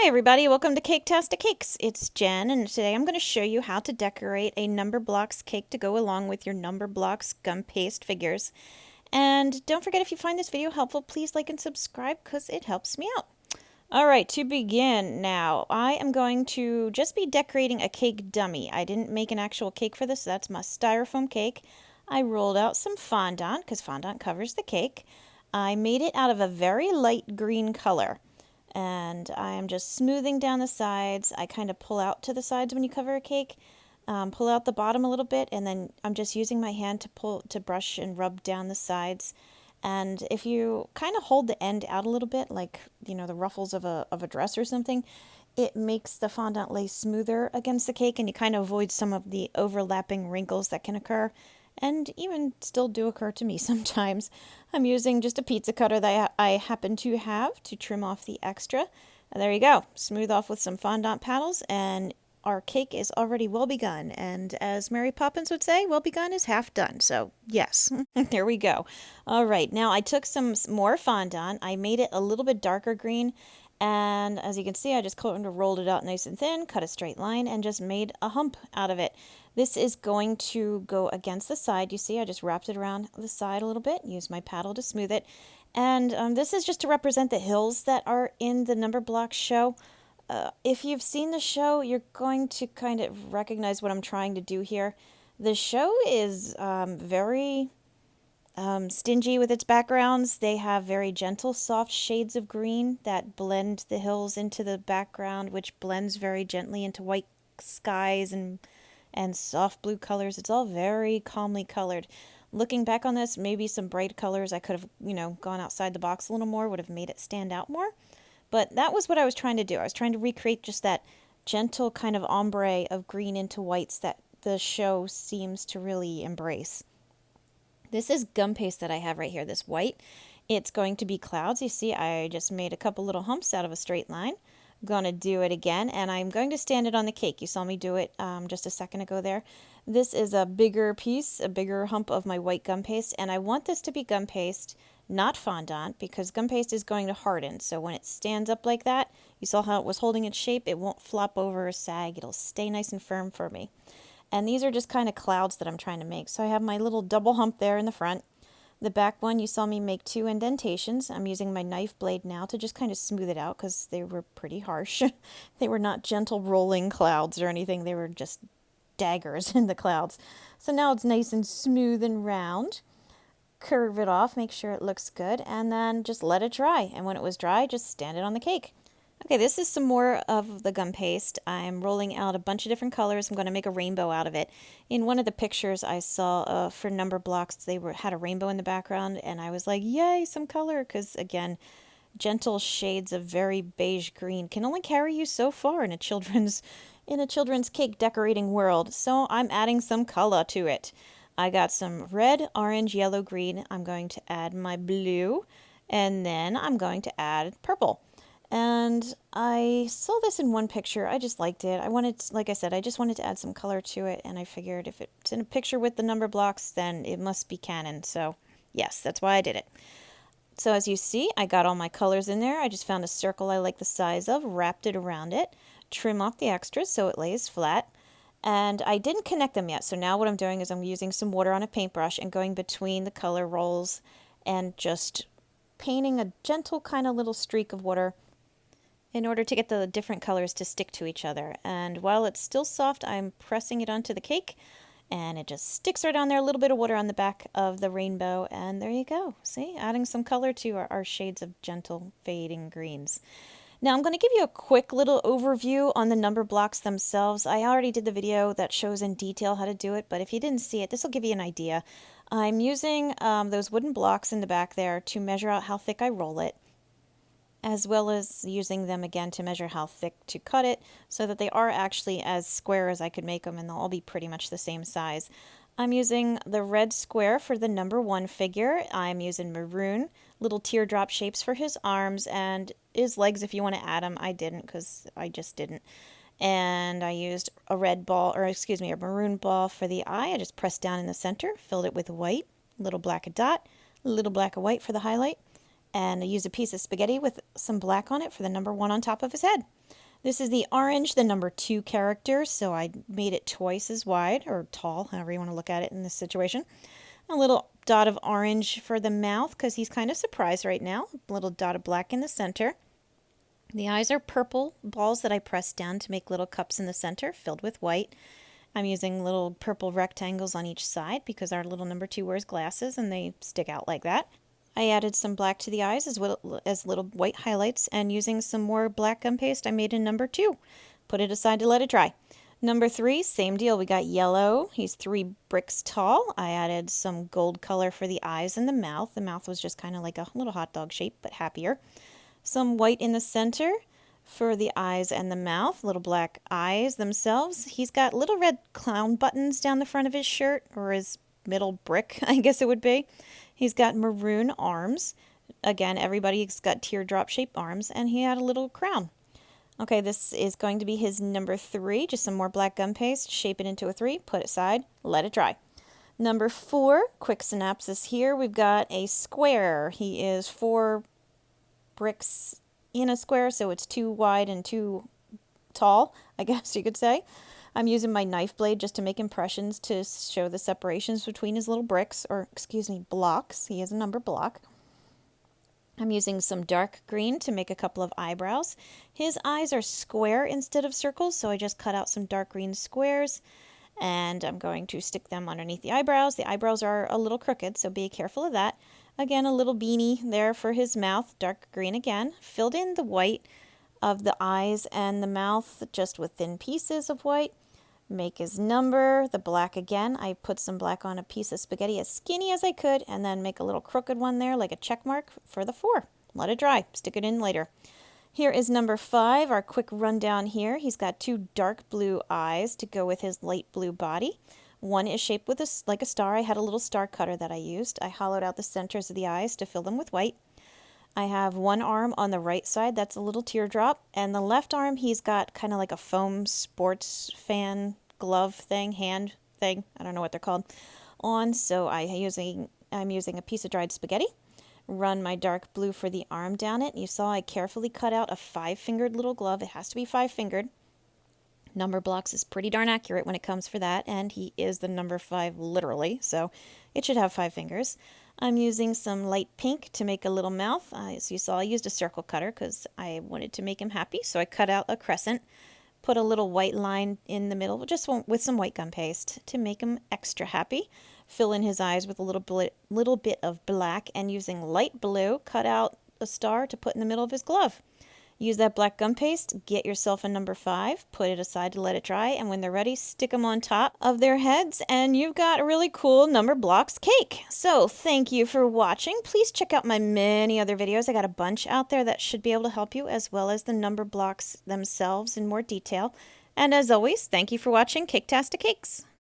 everybody, welcome to Caketastic Cakes. It's Jen, and today I'm going to show you how to decorate a Numberblocks cake to go along with your Numberblocks gum paste figures. And don't forget, if you find this video helpful, please like and subscribe because it helps me out. Alright, to begin now, I am going to just be decorating a cake dummy. I didn't make an actual cake for this, so that's my styrofoam cake. I rolled out some fondant because fondant covers the cake. I made it out of a very light green color. And I'm just smoothing down the sides. I kind of pull out to the sides when you cover a cake, pull out the bottom a little bit, and then I'm just using my hand to brush and rub down the sides. And if you kind of hold the end out a little bit, like, you know, the ruffles of a dress or something, it makes the fondant lay smoother against the cake, and you kind of avoid some of the overlapping wrinkles that can occur, and even still do occur to me sometimes. I'm using just a pizza cutter that I happen to have to trim off the extra. And there you go. Smooth off with some fondant paddles, and our cake is already well begun. And as Mary Poppins would say, well begun is half done. So yes, there we go. All right, now I took some more fondant. I made it a little bit darker green. And as you can see, I just rolled it out nice and thin, cut a straight line, and just made a hump out of it. This is going to go against the side. You see, I just wrapped it around the side a little bit, used my paddle to smooth it. And this is just to represent the hills that are in the Numberblocks show. If you've seen the show, you're going to kind of recognize what I'm trying to do here. The show is very stingy with its backgrounds. They have very gentle, soft shades of green that blend the hills into the background, which blends very gently into white skies and soft blue colors. It's all very calmly colored. Looking back on this, maybe some bright colors I could have, gone outside the box a little more, would have made it stand out more. But that was what I was trying to do. I was trying to recreate just that gentle kind of ombre of green into whites that the show seems to really embrace. This is gum paste that I have right here, this white. It's going to be clouds. You see, I just made a couple little humps out of a straight line. I'm going to do it again, and I'm going to stand it on the cake. You saw me do it just a second ago there. This is a bigger piece, a bigger hump of my white gum paste, and I want this to be gum paste, not fondant, because gum paste is going to harden. So when it stands up like that, you saw how it was holding its shape. It won't flop over or sag. It'll stay nice and firm for me. And these are just kind of clouds that I'm trying to make. So I have my little double hump there in the front. The back one, you saw me make 2 indentations. I'm using my knife blade now to just kind of smooth it out because they were pretty harsh. They were not gentle rolling clouds or anything. They were just daggers in the clouds. So now it's nice and smooth and round. Curve it off, make sure it looks good, and then just let it dry. And when it was dry, just stand it on the cake. Okay, this is some more of the gum paste. I'm rolling out a bunch of different colors. I'm going to make a rainbow out of it. In one of the pictures I saw for Numberblocks, they had a rainbow in the background, and I was like, yay, some color, because again, gentle shades of very beige green can only carry you so far in a children's cake decorating world. So I'm adding some color to it. I got some red, orange, yellow, green. I'm going to add my blue, and then I'm going to add purple. And I saw this in one picture. I just liked it. Like I said, I just wanted to add some color to it, and I figured if it's in a picture with the Numberblocks, then it must be canon. So yes, that's why I did it. So as you see, I got all my colors in there. I just found a circle I like the size of, wrapped it around it, trim off the extras so it lays flat. And I didn't connect them yet. So now what I'm doing is I'm using some water on a paintbrush and going between the color rolls and just painting a gentle kind of little streak of water in order to get the different colors to stick to each other. And while it's still soft, I'm pressing it onto the cake, and it just sticks right on there. A little bit of water on the back of the rainbow, and there you go. See, adding some color to our shades of gentle fading greens. Now I'm going to give you a quick little overview on the Numberblocks themselves. I already did the video that shows in detail how to do it, but if you didn't see it, this will give you an idea. I'm using those wooden blocks in the back there to measure out how thick I roll it, as well as using them again to measure how thick to cut it so that they are actually as square as I could make them, and they'll all be pretty much the same size. I'm using the red square for the number 1 figure. I'm using maroon, little teardrop shapes for his arms and his legs if you want to add them. I didn't because I just didn't. And I used a maroon ball for the eye. I just pressed down in the center, filled it with white, a little black dot, a little black and white for the highlight. And I used a piece of spaghetti with some black on it for the number 1 on top of his head. This is the orange, the number 2 character, so I made it twice as wide, or tall, however you want to look at it in this situation. A little dot of orange for the mouth because he's kind of surprised right now. A little dot of black in the center. The eyes are purple balls that I pressed down to make little cups in the center filled with white. I'm using little purple rectangles on each side because our little number 2 wears glasses and they stick out like that. I added some black to the eyes as well as little white highlights, and using some more black gum paste I made a number 2. Put it aside to let it dry. Number 3, same deal. We got yellow. He's 3 bricks tall. I added some gold color for the eyes and the mouth. The mouth was just kind of like a little hot dog shape, but happier. Some white in the center for the eyes and the mouth, little black eyes themselves. He's got little red clown buttons down the front of his shirt, or his middle brick, I guess it would be. He's got maroon arms. Again, everybody's got teardrop shaped arms, and he had a little crown. Okay, this is going to be his number 3. Just some more black gum paste, shape it into a 3, put it aside, let it dry. Number 4, quick synopsis here. We've got a square. He is 4 bricks in a square, so it's 2 wide and 2 tall, I guess you could say. I'm using my knife blade just to make impressions to show the separations between his little bricks, or excuse me, blocks. He is a number block. I'm using some dark green to make a couple of eyebrows. His eyes are square instead of circles, so I just cut out some dark green squares, and I'm going to stick them underneath the eyebrows. The eyebrows are a little crooked, so be careful of that. Again, a little beanie there for his mouth, dark green again. Filled in the white of the eyes and the mouth just with thin pieces of white. Make his number, the black again. I put some black on a piece of spaghetti as skinny as I could, and then make a little crooked one there like a check mark for the 4. Let it dry, stick it in later. Here is number 5, our quick rundown here. He's got 2 dark blue eyes to go with his light blue body. One is shaped with like a star. I had a little star cutter that I used. I hollowed out the centers of the eyes to fill them with white. I have one arm on the right side, that's a little teardrop, and the left arm he's got kind of like a foam sports fan glove thing, hand thing, I don't know what they're called, on. So I'm using a piece of dried spaghetti. Run my dark blue for the arm down it. You saw I carefully cut out a 5-fingered little glove. It has to be 5-fingered. Numberblocks is pretty darn accurate when it comes for that, and he is the number 5 literally, so it should have 5 fingers. I'm using some light pink to make a little mouth. As you saw, I used a circle cutter because I wanted to make him happy, so I cut out a crescent, put a little white line in the middle, just with some white gum paste to make him extra happy. Fill in his eyes with a little bit of black, and using light blue, cut out a star to put in the middle of his glove. Use that black gum paste, get yourself a number 5, put it aside to let it dry, and when they're ready, stick them on top of their heads, and you've got a really cool Numberblocks cake. So thank you for watching. Please check out my many other videos. I got a bunch out there that should be able to help you, as well as the Numberblocks themselves in more detail. And as always, thank you for watching Caketastic Cakes.